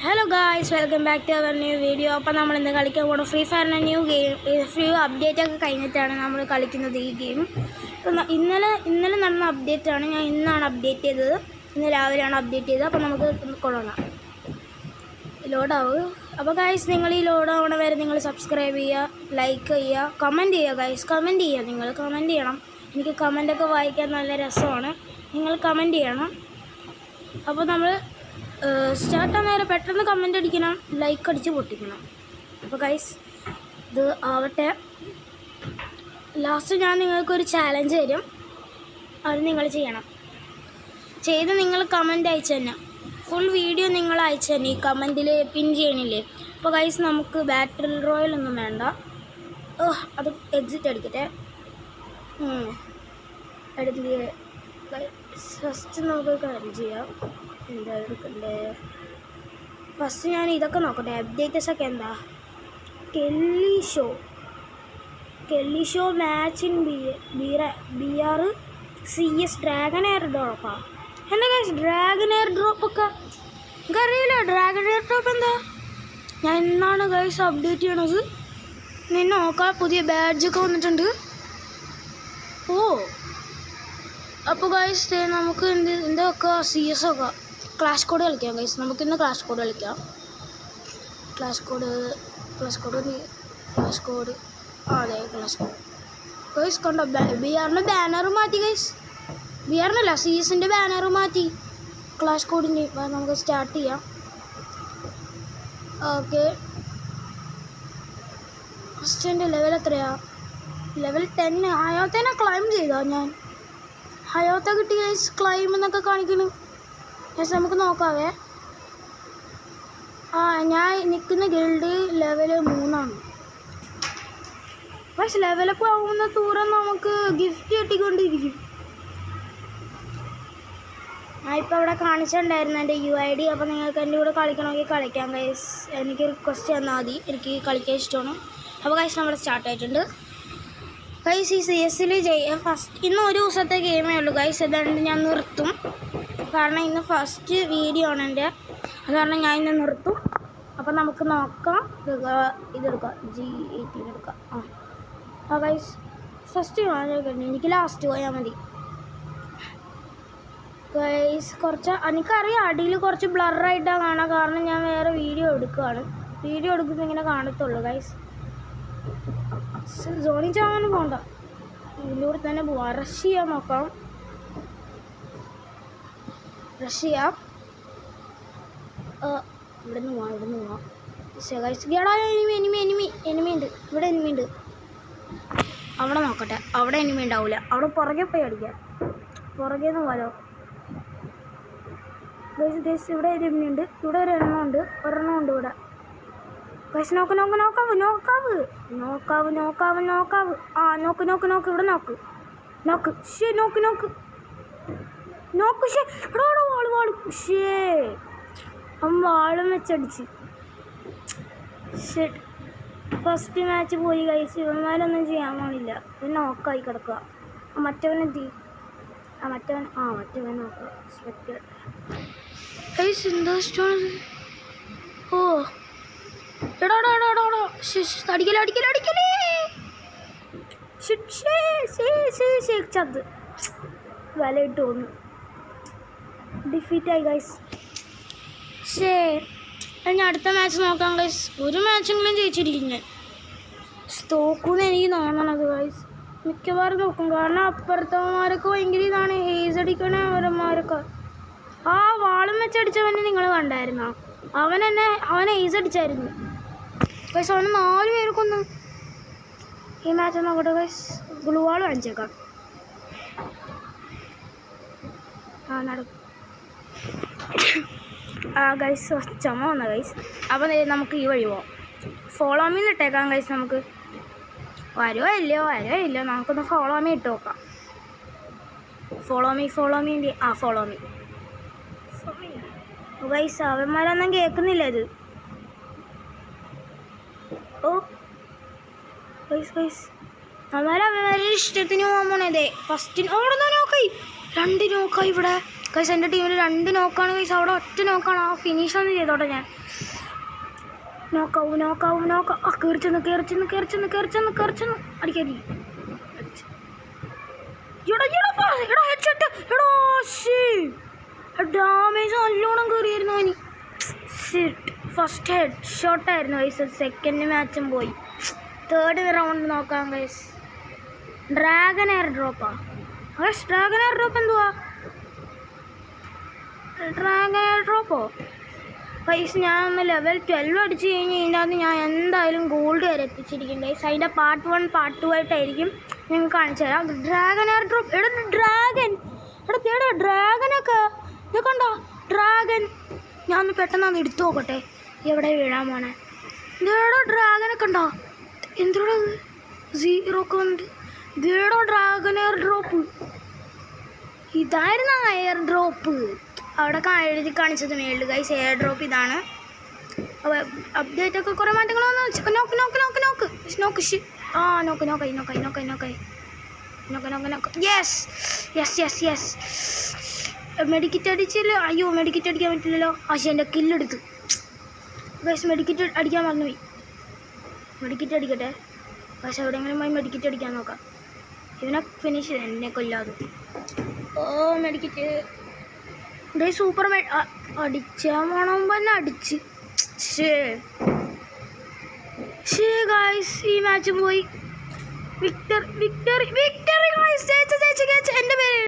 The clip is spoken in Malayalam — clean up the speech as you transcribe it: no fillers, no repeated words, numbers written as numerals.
Hello guys, welcome back to our new video. അപ്പോൾ നമ്മൾ ഇന്ന് കളിക്കാൻ പോകുന്ന ഫ്രീ ഫയറിൻ്റെ ന്യൂ ഗെയിം ഫ്രീ അപ്ഡേറ്റ് ഒക്കെ കഴിഞ്ഞിട്ടാണ് നമ്മൾ കളിക്കുന്നത് ഈ ഗെയിം. അപ്പോൾ ഇന്നലെ നടന്ന അപ്ഡേറ്റാണ്. ഞാൻ ഇന്നാണ് അപ്ഡേറ്റ് ചെയ്തത്. ഇന്ന് രാവിലെയാണ് അപ്ഡേറ്റ് ചെയ്തത്. അപ്പോൾ നമുക്ക് കൊള്ളാം ലോഡാവും. അപ്പോൾ ഗൈസ് നിങ്ങൾ ഈ ലോഡാവണ വരെ നിങ്ങൾ സബ്സ്ക്രൈബ് ചെയ്യുക, ലൈക്ക് ചെയ്യുക, കമൻറ്റ് ചെയ്യുക. ഗൈസ് കമൻറ്റ് ചെയ്യുക, നിങ്ങൾ കമൻറ്റ് ചെയ്യണം. എനിക്ക് കമൻറ്റൊക്കെ വായിക്കാൻ നല്ല രസമാണ്. നിങ്ങൾ കമൻറ്റ് ചെയ്യണം. അപ്പോൾ നമ്മൾ സ്റ്റാർട്ടാൻ നേരെ പെട്ടെന്ന് കമൻ്റ് അടിക്കണം, ലൈക്ക് അടിച്ച് പൊട്ടിക്കണം. അപ്പോൾ ഗൈസ് ഇത് ആവട്ടെ. ലാസ്റ്റ് ഞാൻ നിങ്ങൾക്കൊരു ചാലഞ്ച് തരും, അത് നിങ്ങൾ ചെയ്യണം. ചെയ്ത് നിങ്ങൾ കമൻ്റ് അയച്ചു തന്നെ, ഫുൾ വീഡിയോ നിങ്ങൾ അയച്ചു തന്നെ ഈ കമൻറ്റിൽ പിൻ ചെയ്യണില്ലേ. അപ്പോൾ ഗൈസ് നമുക്ക് ബാറ്റിൽ റോയലൊന്നും വേണ്ട. അത് എക്സിറ്റ് അടിക്കട്ടെ. എടുത്തില്ലേ ഫസ്റ്റ് നമുക്ക് കാര്യം ചെയ്യാം. എന്താ എടുക്കണ്ടേ? ഫസ്റ്റ് ഞാൻ ഇതൊക്കെ നോക്കട്ടെ. അപ്ഡേറ്റസൊക്കെ എന്താ? Kelly show match in BR CS dragon air ഡ്രോപ്പാ. എന്താ ഗൈസ് ഡ്രാഗൺ എയർ ഡ്രോപ്പൊക്കെ എനിക്കറിയില്ല. ഡ്രാഗൺ എയർ ഡ്രോപ്പ് എന്താ? ഞാൻ എന്നാണ് ഗൈസ് അപ്ഡേറ്റ് ചെയ്യണത്? നിന്നെ നോക്കാം. പുതിയ ബാഡ്ജൊക്കെ വന്നിട്ടുണ്ട്. അപ്പോൾ ഗൈസ് നമുക്ക് എന്തൊക്കെ CS ഒക്കെ ക്ലാഷ് കോഡ് കളിക്കാം. ഗൈസ് നമുക്കിന്ന് ക്ലാഷ് കോഡ് കളിക്കാം. ക്ലാഷ് കോഡ് അതെ ക്ലാഷ് കോഡ്. ഗൈസ് കണ്ടോ BRൻ്റെ ബാനർ മാറ്റി. ഗൈസ് BRനല്ല CSൻ്റെ ബാനർ മാറ്റി ക്ലാഷ് കോഡിൻ്റെ. നമുക്ക് സ്റ്റാർട്ട് ചെയ്യാം. ഓക്കെ, ഫസ്റ്റ് എൻ്റെ ലെവൽ എത്രയാണ്? ലെവൽ 10. ഹയോത്തേനെ ക്ലൈം ചെയ്തോ? ഞാൻ ഹയോത്ത കിട്ടി ഗൈസ്. ക്ലൈം എന്നൊക്കെ കാണിക്കുന്നു. ഗൈസ് നമുക്ക് നോക്കാവേ. ഞാൻ നിൽക്കുന്ന ഗിൽഡ് ലെവൽ 3 പക്ഷെ ലെവലപ്പ് ആവുന്ന ദൂരം നമുക്ക് ഗിഫ്റ്റ് കിട്ടിക്കൊണ്ടിരിക്കും. ഞാൻ ഇപ്പോൾ അവിടെ കാണിച്ചിട്ടുണ്ടായിരുന്നു എൻ്റെ UID. അപ്പോൾ നിങ്ങൾക്ക് എൻ്റെ കൂടെ കളിക്കണമെങ്കിൽ കളിക്കാം ഗൈസ്. എനിക്ക് റിക്വസ്റ്റ് തന്നാൽ മതി, എനിക്ക് കളിക്കാൻ ഇഷ്ടമാണ്. അപ്പോൾ ഗൈസ് നമ്മൾ സ്റ്റാർട്ട് ആയിട്ടുണ്ട്. ഗൈസ് ഈ CS ഫസ്റ്റ് ഇന്ന് ഒരു ദിവസത്തെ ഗെയിമേ ഉള്ളൂ ഗൈസ്. അതുകൊണ്ട് ഞാൻ നിർത്തും, കാരണം ഇന്ന് ഫസ്റ്റ് വീഡിയോ ആണ് എൻ്റെ. അത് കാരണം ഞാൻ ഇന്ന് നിർത്തും. അപ്പോൾ നമുക്ക് നോക്കാം. ഇതെടുക്കാം, G18 എടുക്കാം. ഗൈസ് ഫസ്റ്റ് കാണാൻ എനിക്ക് ലാസ്റ്റ് പോയാൽ മതി ഗൈസ്. കുറച്ച് എനിക്കറിയാം അടിയിൽ കുറച്ച് ബ്ലറായിട്ടാണ് കാണാം, കാരണം ഞാൻ വേറെ വീഡിയോ എടുക്കുകയാണ്. വീഡിയോ എടുക്കുമ്പോൾ ഇങ്ങനെ കാണത്തുള്ളൂ ഗൈസ്. സോണി ചാവാൻ പോകണ്ട, ഇതിലൂടെ തന്നെ പോവാം. റഷ് ചെയ്യാൻ നോക്കാം. റഷ് ചെയ്യാം. ഇവിടെ നിന്ന് പോവാം. ഗൈസ് ഗേടാ എനിമി ഉണ്ട്. ഇവിടെ എനിമി ഉണ്ട്. അവിടെ നോക്കട്ടെ. അവിടെ എനിമി ഉണ്ടാവില്ല. അവിടെ പുറകെ പോയി അടിക്കാം. പുറകെ നിന്ന് പോലോ ഗൈസ്. ഇവിടെ എനിമി ഉണ്ട്. ഇവിടെ ഒരെണ്ണം ഉണ്ട് ഇവിടെ. ഗൈസ് നോക്ക്. ഇവിടെ വാളും വെച്ചടിച്ച്. ഫസ്റ്റ് മാച്ച് പോയി ഗൈസ്. ഇവന്മാരൊന്നും ചെയ്യാൻ പോണില്ല. പിന്നെ നോക്കായി കിടക്കുക. മറ്റവൻ നോക്കുക. ഗൈസ് എന്താ ഇഷ്ടമാണ്? അടിക്കലേ ചത് വലയിട്ട് തോന്നു. ഡിഫീറ്റായി ഗൈസ്. ഞാൻ അടുത്ത മാച്ച് നോക്കാം ഗൈസ്. ഒരു മാച്ചെങ്കിലും ജയിച്ചിരിക്കും ഞാൻ. തോക്കൂന്ന് എനിക്ക് തോന്നണത് ഗൈസ്. മിക്കവാറും നോക്കും, കാരണം അപ്പുറത്തവന്മാരൊക്കെ ഭയങ്കര ഇതാണ്. ഹേസ് അടിക്കണവന്മാരൊക്കെ. വാളും വെച്ചടിച്ചവനെ നിങ്ങൾ കണ്ടായിരുന്നോ? അവൻ ഹേസ് അടിച്ചായിരുന്നു ഗൈസ്. അവന് 4 പേര് കൊന്നു. ഈ മാച്ച് നോക്കട്ടെ ഗൈസ്. ഗ്ലൂ വാൾ കാണിച്ചേക്കാം. നടക്കും. ഗൈസ് ചുമ വന്ന ഗൈസ്. അപ്പോൾ നമുക്ക് ഈ വഴി പോവാം. ഫോളോ മീ ഇട്ടേക്കാം ഗൈസ്. നമുക്ക് വരുമോ ഇല്ലയോ നമുക്കൊന്ന് ഫോളോ മീ ഇട്ട് നോക്കാം. Follow me follow me guys. അവന്മാരൊന്നും കേൾക്കുന്നില്ല ഇത്. അവന്മാരെ ഇഷ്ടത്തിന് പോകാൻ പോണേ. ഫസ്റ്റ് നോക്കായി 2 നോക്കായി ഇവിടെ. ഗൈസ് എൻ്റെ ടീമിൽ 2 നോക്കാണ് ഗൈസ്. അവിടെ ഒറ്റ നോക്കാണ്. ആ ഫിനിഷ് ഒന്ന് ചെയ്തോട്ടെ ഞാൻ. നോക്കാവും കയറിച്ചെന്ന് അടിക്കടി ഡാമേജ് നല്ലോണം കയറിയായിരുന്നു അവന്. ഫസ്റ്റ് ഹെഡ് ഷോട്ടായിരുന്നു ഗൈസ്. സെക്കൻഡ് മാച്ചും പോയി. തേർഡ് റൗണ്ട് നോക്കാം ഗൈസ്. ഡ്രാഗൺ എയർ ഡ്രോപ്പാ ഗൈസ്. ഡ്രാഗൺ എയർ ഡ്രോപ്പ് എന്തുവാ? ഡ്രാഗൺ എയർ ഡ്രോപ്പോ ഗൈസ്? ഞാനൊന്ന് ലെവൽ 12 അടിച്ച് കഴിഞ്ഞ് ഇതിനകത്ത് ഞാൻ എന്തായാലും ഗോൾഡ് വരെ എത്തിച്ചിരിക്കും ഗൈസ്. അതിൻ്റെ പാർട്ട് 1 പാർട്ട് 2 ആയിട്ടായിരിക്കും നിങ്ങൾക്ക് കാണിച്ചു തരാം. Dragon air drop. ഡ്രാഗനൊക്കെ ഇത് കണ്ടോ? ഡ്രാഗൺ ഞാൻ ഒന്ന് പെട്ടെന്ന് അത് എടുത്തു നോക്കട്ടെ എവിടെ വീഴാൻ പോണേ. ഇതേടോ ഡ്രാഗനൊക്കെ ഉണ്ടോ? എന്തോടോ 0 ഒക്കെ ഉണ്ട്. ഇതേടോ ഡ്രാഗൺ എയർ ഡ്രോപ്പ്. ഇതായിരുന്നു ആ എയർ ഡ്രോപ്പ്. അവിടെ എഴുതി കാണിച്ചത് മേളിൽ ഗൈസ്. എയർ ഡ്രോപ്പ് ഇതാണ്. അപ്ഡേറ്റ് ഒക്കെ കുറേ മാറ്റങ്ങൾ വന്നു. യെസ് മെഡിക്കറ്റ് അടിച്ചില്ല. അയ്യോ മെഡിക്കറ്റ് അടിക്കാൻ പറ്റില്ലല്ലോ. പക്ഷേ എൻ്റെ കില്ലെടുത്തു ഗൈസ്. മെഡിക്കറ്റ് അടിക്കാൻ മറന്നുപോയി. മെഡിക്കറ്റ് അടിക്കട്ടെ പക്ഷെ എവിടെയെങ്കിലും പോയി മെഡിക്കറ്റ് അടിക്കാൻ നോക്കാം. ഇവനെ ഫിനിഷ് ചെയ്ത് എന്നെ കൊല്ലാതെ. ഓ മെഡിക്കറ്റ് ഗൈസ്. സൂപ്പർ അടിച്ചാൽ വേണമെങ്കിൽ തന്നെ അടിച്ച്. ഗൈസ് ഈ മാച്ച് പോയി. Victory guys. ജയിച്ച എൻ്റെ പേര്